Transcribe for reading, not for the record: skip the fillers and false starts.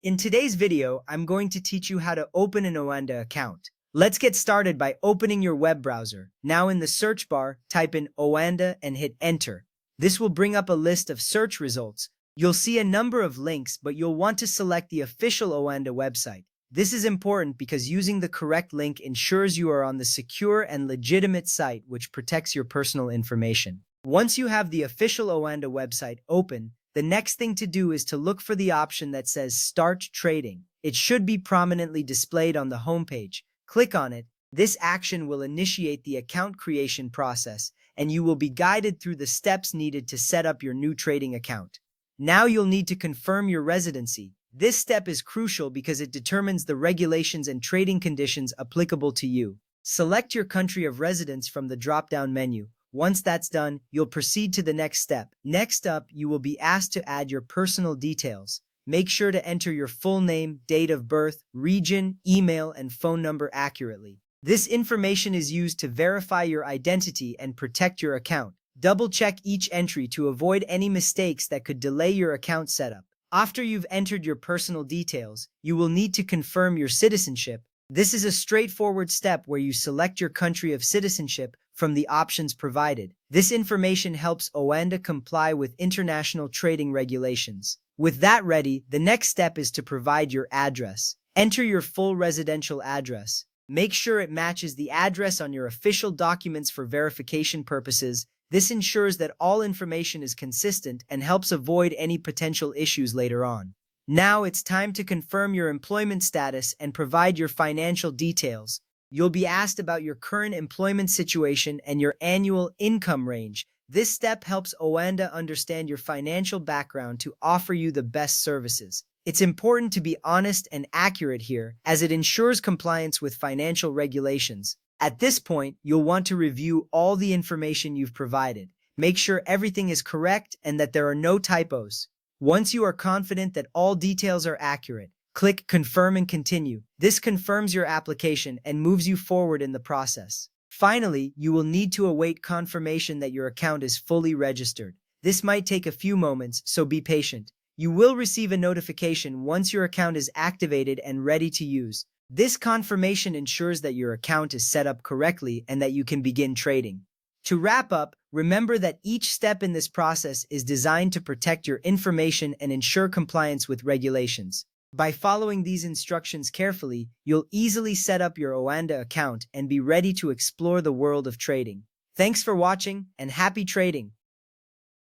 In today's video, I'm going to teach you how to open an Oanda account. Let's get started by opening your web browser. Now in the search bar, type in Oanda and hit enter. This will bring up a list of search results. You'll see a number of links, but you'll want to select the official Oanda website. This is important because using the correct link ensures you are on the secure and legitimate site, which protects your personal information. Once you have the official Oanda website open, the next thing to do is to look for the option that says Start Trading. It should be prominently displayed on the homepage. Click on it. This action will initiate the account creation process, and you will be guided through the steps needed to set up your new trading account. Now you'll need to confirm your residency. This step is crucial because it determines the regulations and trading conditions applicable to you. Select your country of residence from the drop-down menu. Once that's done, you'll proceed to the next step. Next up, you will be asked to add your personal details. Make sure to enter your full name, date of birth, region, email, and phone number accurately. This information is used to verify your identity and protect your account. Double-check each entry to avoid any mistakes that could delay your account setup. After you've entered your personal details, you will need to confirm your citizenship. This is a straightforward step where you select your country of citizenship from the options provided. This information helps Oanda comply with international trading regulations. With that ready, the next step is to provide your address. Enter your full residential address. Make sure it matches the address on your official documents for verification purposes. This ensures that all information is consistent and helps avoid any potential issues later on. Now it's time to confirm your employment status and provide your financial details. You'll be asked about your current employment situation and your annual income range. This step helps Oanda understand your financial background to offer you the best services. It's important to be honest and accurate here, as it ensures compliance with financial regulations. At this point, you'll want to review all the information you've provided. Make sure everything is correct and that there are no typos. Once you are confident that all details are accurate, click Confirm and Continue. This confirms your application and moves you forward in the process. Finally, you will need to await confirmation that your account is fully registered. This might take a few moments, so be patient. You will receive a notification once your account is activated and ready to use. This confirmation ensures that your account is set up correctly and that you can begin trading. To wrap up, remember that each step in this process is designed to protect your information and ensure compliance with regulations. By following these instructions carefully, you'll easily set up your Oanda account and be ready to explore the world of trading. Thanks for watching and happy trading!